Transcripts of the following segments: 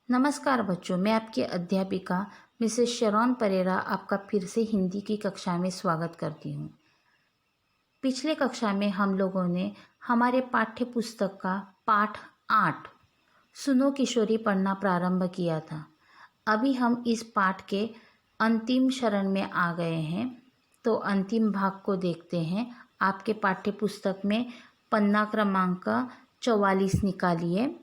नमस्कार बच्चों, मैं आपकी अध्यापिका मिसेस शरॉन परेरा आपका फिर से हिंदी की कक्षा में स्वागत करती हूँ। पिछले कक्षा में हम लोगों ने हमारे पाठ्य पुस्तक का पाठ 8 सुनो किशोरी पढ़ना प्रारंभ किया था। अभी हम इस पाठ के अंतिम चरण में आ गए हैं, तो अंतिम भाग को देखते हैं। आपके पाठ्य पुस्तक में पन्ना क्रमांक 44 निकालिए।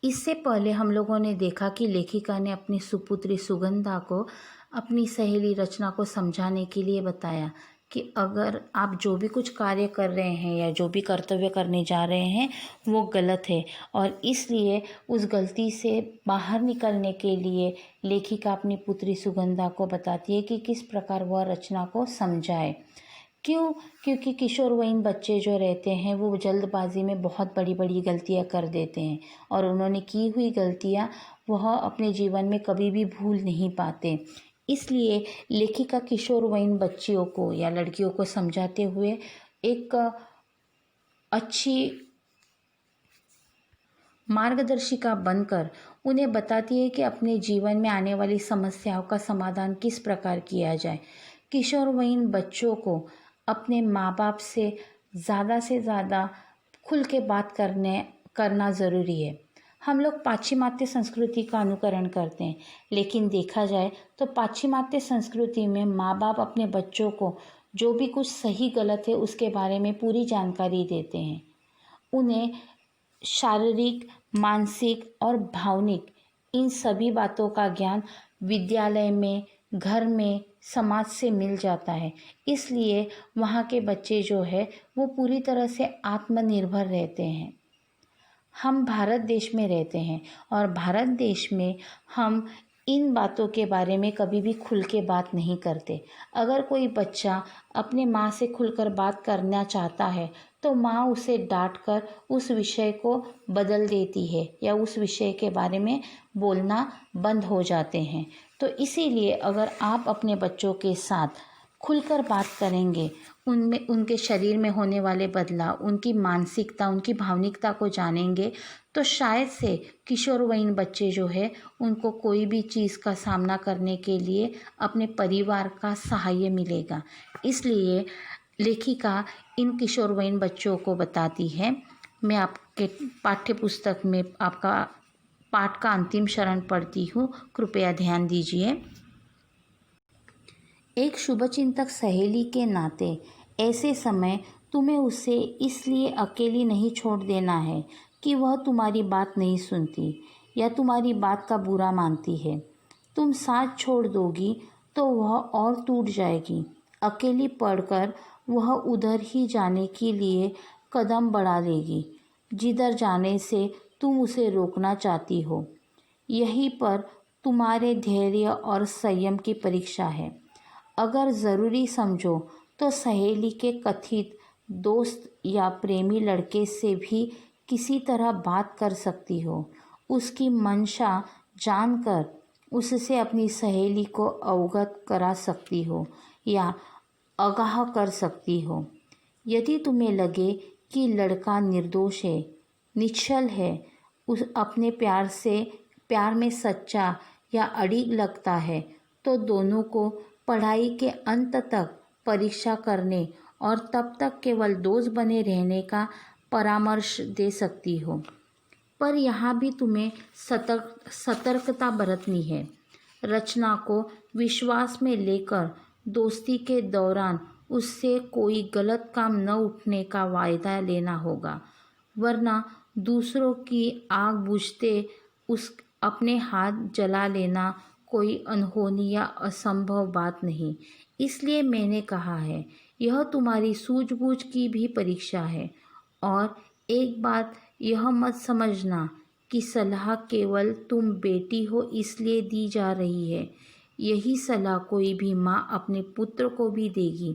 इससे पहले हम लोगों ने देखा कि लेखिका ने अपनी सुपुत्री सुगंधा को अपनी सहेली रचना को समझाने के लिए बताया कि अगर आप जो भी कुछ कार्य कर रहे हैं या जो भी कर्तव्य करने जा रहे हैं वो गलत है, और इसलिए उस गलती से बाहर निकलने के लिए लेखिका अपनी पुत्री सुगंधा को बताती है कि किस प्रकार वह रचना को समझाए। क्यों? क्योंकि किशोरवयीन बच्चे जो रहते हैं वो जल्दबाजी में बहुत बड़ी बड़ी गलतियां कर देते हैं, और उन्होंने की हुई गलतियां वह अपने जीवन में कभी भी भूल नहीं पाते। इसलिए लेखिका किशोरवयीन बच्चियों को या लड़कियों को समझाते हुए एक अच्छी मार्गदर्शिका बनकर उन्हें बताती है कि अपने जीवन में आने वाली समस्याओं का समाधान किस प्रकार किया जाए। किशोरवयीन बच्चों को अपने माँ बाप से ज़्यादा खुल के बात करना ज़रूरी है। हम लोग पाश्चिमात्य संस्कृति का अनुकरण करते हैं, लेकिन देखा जाए तो पाश्चिमात्य संस्कृति में माँ बाप अपने बच्चों को जो भी कुछ सही गलत है उसके बारे में पूरी जानकारी देते हैं। उन्हें शारीरिक, मानसिक और भावनिक इन सभी बातों का ज्ञान विद्यालय में, घर में, समाज से मिल जाता है। इसलिए वहाँ के बच्चे जो है वो पूरी तरह से आत्मनिर्भर रहते हैं। हम भारत देश में रहते हैं और भारत देश में हम इन बातों के बारे में कभी भी खुल के बात नहीं करते। अगर कोई बच्चा अपने माँ से खुलकर बात करना चाहता है तो माँ उसे डांटकर उस विषय को बदल देती है या उस विषय के बारे में बोलना बंद हो जाते हैं। तो इसीलिए अगर आप अपने बच्चों के साथ खुलकर बात करेंगे, उनमें उनके शरीर में होने वाले बदलाव, उनकी मानसिकता, उनकी भावनिकता को जानेंगे, तो शायद से किशोरवयीन बच्चे जो है उनको कोई भी चीज़ का सामना करने के लिए अपने परिवार का सहाय मिलेगा। इसलिए लेखिका इन किशोरवयीन बच्चों को बताती है। मैं आपके पाठ्य पुस्तक में आपका पाठ का अंतिम चरण पढ़ती हूँ, कृपया ध्यान दीजिए। एक शुभचिंतक सहेली के नाते ऐसे समय तुम्हें उसे इसलिए अकेली नहीं छोड़ देना है कि वह तुम्हारी बात नहीं सुनती या तुम्हारी बात का बुरा मानती है। तुम साथ छोड़ दोगी तो वह और टूट जाएगी। अकेली पड़कर वह उधर ही जाने के लिए कदम बढ़ा लेगी जिधर जाने से तुम उसे रोकना चाहती हो। यहीं पर तुम्हारे धैर्य और संयम की परीक्षा है। अगर ज़रूरी समझो तो सहेली के कथित दोस्त या प्रेमी लड़के से भी किसी तरह बात कर सकती हो। उसकी मंशा जानकर उससे अपनी सहेली को अवगत करा सकती हो या आगाह कर सकती हो। यदि तुम्हें लगे कि लड़का निर्दोष है, निश्चल है, उस अपने प्यार में सच्चा या अड़िग लगता है, तो दोनों को पढ़ाई के अंत तक परीक्षा करने और तब तक केवल दोस्त बने रहने का परामर्श दे सकती हो। पर यहाँ भी तुम्हें सतर्कता बरतनी है। रचना को विश्वास में लेकर दोस्ती के दौरान उससे कोई गलत काम न उठने का वायदा लेना होगा, वरना दूसरों की आग बुझते अपने हाथ जला लेना कोई अनहोनी या असंभव बात नहीं। इसलिए मैंने कहा है, यह तुम्हारी सूझबूझ की भी परीक्षा है। और एक बात यह मत समझना कि सलाह केवल तुम बेटी हो इसलिए दी जा रही है। यही सलाह कोई भी माँ अपने पुत्र को भी देगी।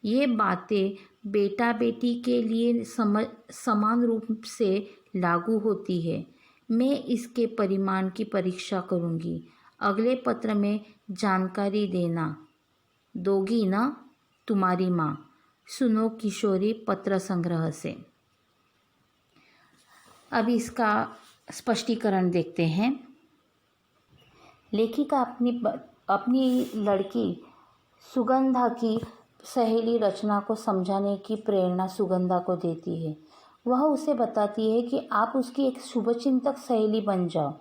ये बातें बेटा बेटी के लिए समान रूप से लागू होती है। मैं इसके परिमाण की परीक्षा करूँगी। अगले पत्र में जानकारी दोगी ना तुम्हारी माँ। सुनो किशोरी पत्र संग्रह से। अब इसका स्पष्टीकरण देखते हैं। लेखिका अपनी लड़की सुगंधा की सहेली रचना को समझाने की प्रेरणा सुगंधा को देती है। वह उसे बताती है कि आप उसकी एक शुभचिंतक सहेली बन जाओ,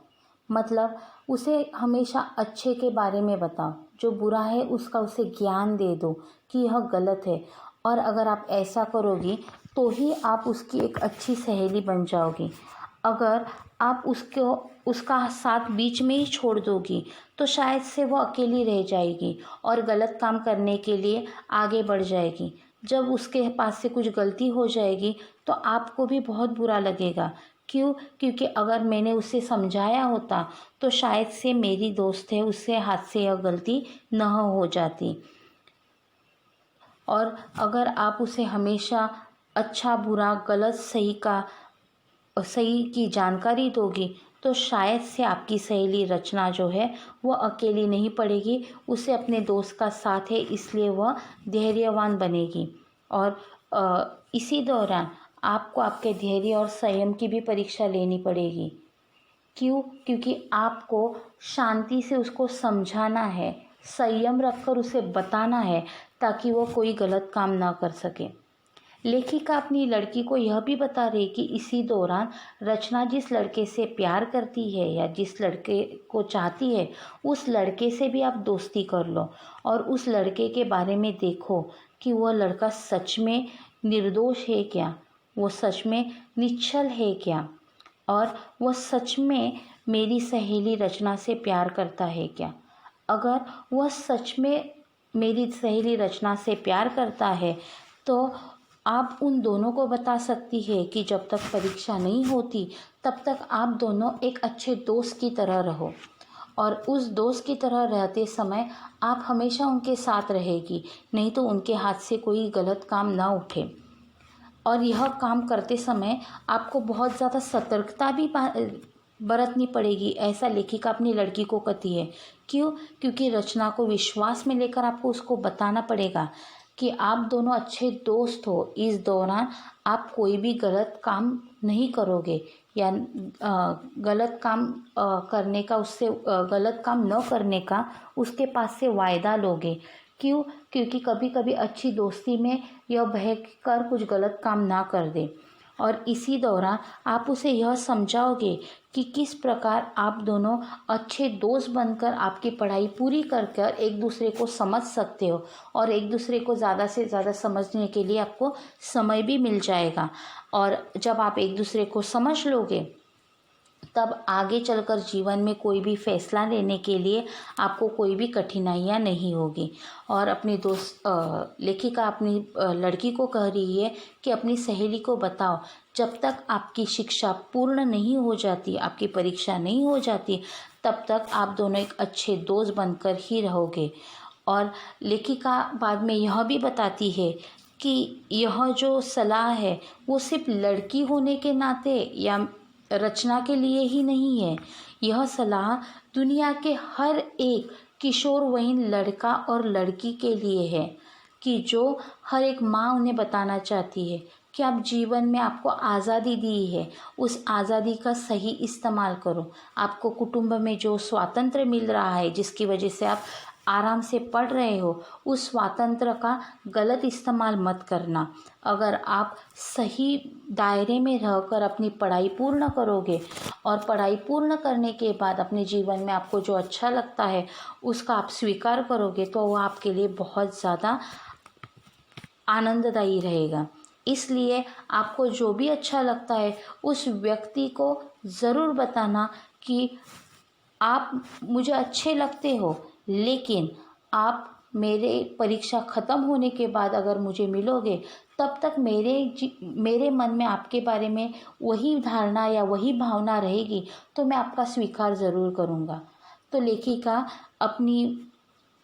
मतलब उसे हमेशा अच्छे के बारे में बताओ, जो बुरा है उसका उसे ज्ञान दे दो कि यह गलत है, और अगर आप ऐसा करोगी तो ही आप उसकी एक अच्छी सहेली बन जाओगी। अगर आप उसका साथ बीच में ही छोड़ दोगी तो शायद से वो अकेली रह जाएगी और गलत काम करने के लिए आगे बढ़ जाएगी। जब उसके पास से कुछ गलती हो जाएगी तो आपको भी बहुत बुरा लगेगा। क्यों? क्योंकि अगर मैंने उसे समझाया होता तो शायद से मेरी दोस्त है, उससे हाथ से यह गलती न हो जाती। और अगर आप उसे हमेशा अच्छा बुरा गलत सही की जानकारी दोगी तो शायद से आपकी सहेली रचना जो है वो अकेली नहीं पड़ेगी, उसे अपने दोस्त का साथ है, इसलिए वह धैर्यवान बनेगी। और इसी दौरान आपको आपके धैर्य और संयम की भी परीक्षा लेनी पड़ेगी। क्यों? क्योंकि आपको शांति से उसको समझाना है, संयम रखकर उसे बताना है ताकि वो कोई गलत काम ना कर सके। लेखिका अपनी लड़की को यह भी बता रही कि इसी दौरान रचना जिस लड़के से प्यार करती है या जिस लड़के को चाहती है उस लड़के से भी आप दोस्ती कर लो और उस लड़के के बारे में देखो कि वह लड़का सच में निर्दोष है क्या, वो सच में निश्चल है क्या, और वह सच में मेरी सहेली रचना से प्यार करता है क्या। अगर वह सच में मेरी सहेली रचना से प्यार करता है तो आप उन दोनों को बता सकती है कि जब तक परीक्षा नहीं होती तब तक आप दोनों एक अच्छे दोस्त की तरह रहो, और उस दोस्त की तरह रहते समय आप हमेशा उनके साथ रहेगी, नहीं तो उनके हाथ से कोई गलत काम ना उठे। और यह काम करते समय आपको बहुत ज़्यादा सतर्कता भी बरतनी पड़ेगी, ऐसा लेखिका अपनी लड़की को कहती है। क्यों? क्योंकि रचना को विश्वास में लेकर आपको उसको बताना पड़ेगा कि आप दोनों अच्छे दोस्त हो। इस दौरान आप कोई भी गलत काम नहीं करोगे या गलत काम करने का गलत काम न करने का उसके पास से वायदा लोगे। क्यों? क्योंकि कभी कभी अच्छी दोस्ती में यह बहक कर कुछ गलत काम ना कर दे। और इसी दौरान आप उसे यह समझाओगे कि किस प्रकार आप दोनों अच्छे दोस्त बनकर आपकी पढ़ाई पूरी कर कर एक दूसरे को समझ सकते हो, और एक दूसरे को ज़्यादा से ज़्यादा समझने के लिए आपको समय भी मिल जाएगा। और जब आप एक दूसरे को समझ लोगे तब आगे चलकर जीवन में कोई भी फैसला लेने के लिए आपको कोई भी कठिनाइयाँ नहीं होगी। और अपनी लेखिका अपनी लड़की को कह रही है कि अपनी सहेली को बताओ, जब तक आपकी शिक्षा पूर्ण नहीं हो जाती, आपकी परीक्षा नहीं हो जाती, तब तक आप दोनों एक अच्छे दोस्त बनकर ही रहोगे। और लेखिका बाद में यह भी बताती है कि यह जो सलाह है वो सिर्फ लड़की होने के नाते या रचना के लिए ही नहीं है, यह सलाह दुनिया के हर एक किशोरवयीन लड़का और लड़की के लिए है, कि जो हर एक माँ उन्हें बताना चाहती है कि आप जीवन में आपको आज़ादी दी है, उस आज़ादी का सही इस्तेमाल करो। आपको कुटुंब में जो स्वातंत्र्य मिल रहा है, जिसकी वजह से आप आराम से पढ़ रहे हो, उस स्वातंत्र्य का गलत इस्तेमाल मत करना। अगर आप सही दायरे में रहकर अपनी पढ़ाई पूर्ण करोगे और पढ़ाई पूर्ण करने के बाद अपने जीवन में आपको जो अच्छा लगता है उसका आप स्वीकार करोगे तो वो आपके लिए बहुत ज़्यादा आनंददायी रहेगा। इसलिए आपको जो भी अच्छा लगता है उस व्यक्ति को ज़रूर बताना कि आप मुझे अच्छे लगते हो, लेकिन आप मेरे परीक्षा ख़त्म होने के बाद अगर मुझे मिलोगे तब तक मेरे मन में आपके बारे में वही धारणा या वही भावना रहेगी, तो मैं आपका स्वीकार ज़रूर करूँगा। तो लेखिका अपनी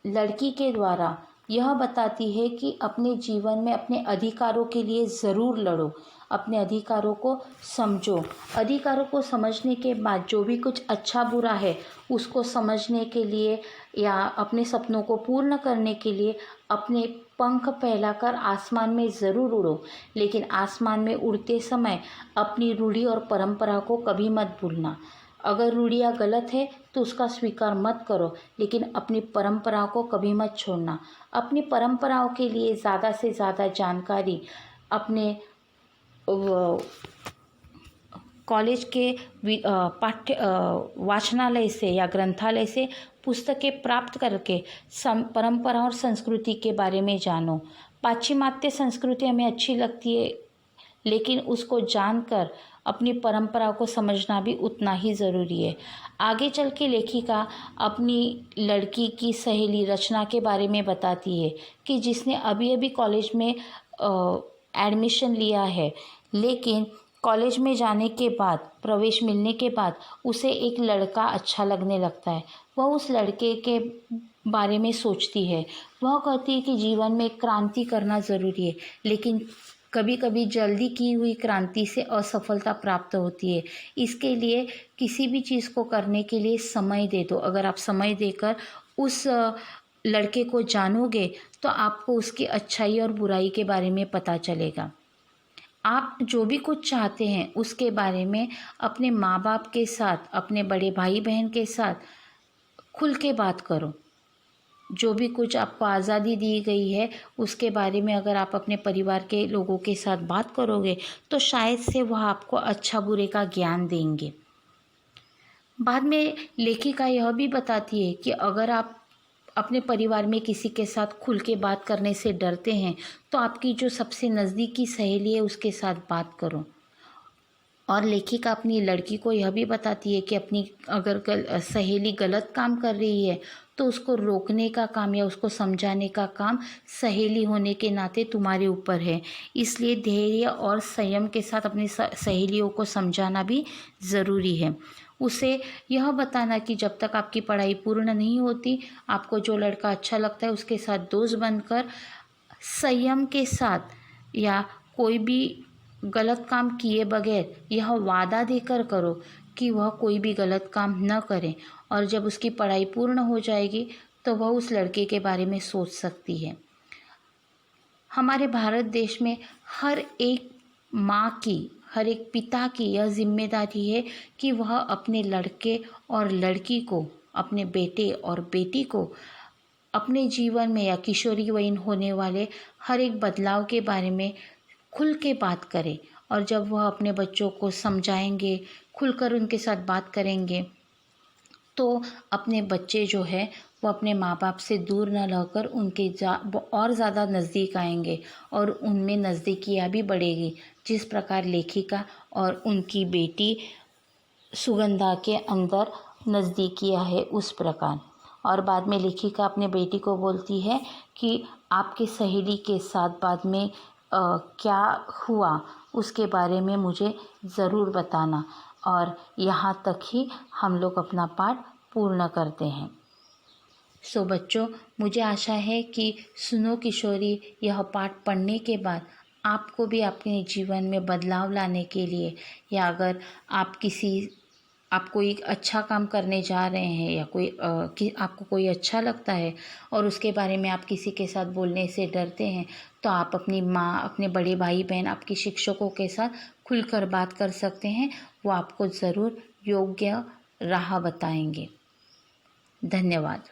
लड़की के द्वारा यह बताती है कि अपने जीवन में अपने अधिकारों के लिए ज़रूर लड़ो, अपने अधिकारों को समझो। अधिकारों को समझने के बाद जो भी कुछ अच्छा बुरा है उसको समझने के लिए या अपने सपनों को पूर्ण करने के लिए अपने पंख फैलाकर आसमान में ज़रूर उड़ो, लेकिन आसमान में उड़ते समय अपनी रूढ़ी और परंपरा को कभी मत भूलना। अगर रूढ़ियाँ गलत है तो उसका स्वीकार मत करो, लेकिन अपनी परंपराओं को कभी मत छोड़ना। अपनी परंपराओं के लिए ज़्यादा से ज़्यादा जानकारी अपने कॉलेज के वाचनालय से या ग्रंथालय से पुस्तकें प्राप्त करके परंपरा और संस्कृति के बारे में जानो। पाश्चिमात्य संस्कृति हमें अच्छी लगती है, लेकिन उसको जानकर अपनी परंपरा को समझना भी उतना ही ज़रूरी है। आगे चल के लेखिका अपनी लड़की की सहेली रचना के बारे में बताती है कि जिसने अभी अभी कॉलेज में एडमिशन लिया है, लेकिन कॉलेज में जाने के बाद, प्रवेश मिलने के बाद उसे एक लड़का अच्छा लगने लगता है। वह उस लड़के के बारे में सोचती है। वह कहती है कि जीवन में क्रांति करना ज़रूरी है, लेकिन कभी कभी जल्दी की हुई क्रांति से असफलता प्राप्त होती है। इसके लिए किसी भी चीज़ को करने के लिए समय दे दो। अगर आप समय देकर उस लड़के को जानोगे तो आपको उसकी अच्छाई और बुराई के बारे में पता चलेगा। आप जो भी कुछ चाहते हैं उसके बारे में अपने माँ बाप के साथ, अपने बड़े भाई बहन के साथ खुल के बात करो। जो भी कुछ आपको आज़ादी दी गई है उसके बारे में अगर आप अपने परिवार के लोगों के साथ बात करोगे तो शायद से वह आपको अच्छा बुरे का ज्ञान देंगे। बाद में लेखिका यह भी बताती है कि अगर आप अपने परिवार में किसी के साथ खुल के बात करने से डरते हैं तो आपकी जो सबसे नज़दीकी सहेली है उसके साथ बात करो। और लेखिका अपनी लड़की को यह भी बताती है कि अपनी अगर सहेली गलत काम कर रही है तो उसको रोकने का काम या उसको समझाने का काम सहेली होने के नाते तुम्हारे ऊपर है। इसलिए धैर्य और संयम के साथ अपनी सहेलियों को समझाना भी ज़रूरी है। उसे यह बताना कि जब तक आपकी पढ़ाई पूर्ण नहीं होती, आपको जो लड़का अच्छा लगता है उसके साथ दोस्त बनकर संयम के साथ या कोई भी गलत काम किए बगैर यह वादा देकर करो कि वह कोई भी गलत काम न करे। और जब उसकी पढ़ाई पूर्ण हो जाएगी तो वह उस लड़के के बारे में सोच सकती है। हमारे भारत देश में हर एक माँ की, हर एक पिता की यह जिम्मेदारी है कि वह अपने लड़के और लड़की को, अपने बेटे और बेटी को अपने जीवन में या किशोरी वयीन होने वाले हर एक बदलाव के बारे में खुल के बात करें। और जब वह अपने बच्चों को समझाएंगे, खुलकर उनके साथ बात करेंगे, तो अपने बच्चे जो है वो अपने माँ बाप से दूर न रहकर उनके और ज़्यादा नज़दीक आएंगे और उनमें नज़दीकियाँ भी बढ़ेगी। जिस प्रकार लेखिका और उनकी बेटी सुगंधा के अंदर नज़दीकियाँ है उस प्रकार। और बाद में लेखिका अपने बेटी को बोलती है कि आपकी सहेली के साथ बाद में क्या हुआ उसके बारे में मुझे ज़रूर बताना। और यहाँ तक ही हम लोग अपना पाठ पूर्ण करते हैं। सो बच्चों, मुझे आशा है कि सुनो किशोरी यह पाठ पढ़ने के बाद आपको भी अपने जीवन में बदलाव लाने के लिए, या अगर आप कोई अच्छा काम करने जा रहे हैं या आपको कोई अच्छा लगता है और उसके बारे में आप किसी के साथ बोलने से डरते हैं, तो आप अपनी माँ, अपने बड़े भाई बहन, आपके शिक्षकों के साथ खुलकर बात कर सकते हैं। वो आपको ज़रूर योग्य राह बताएंगे। धन्यवाद।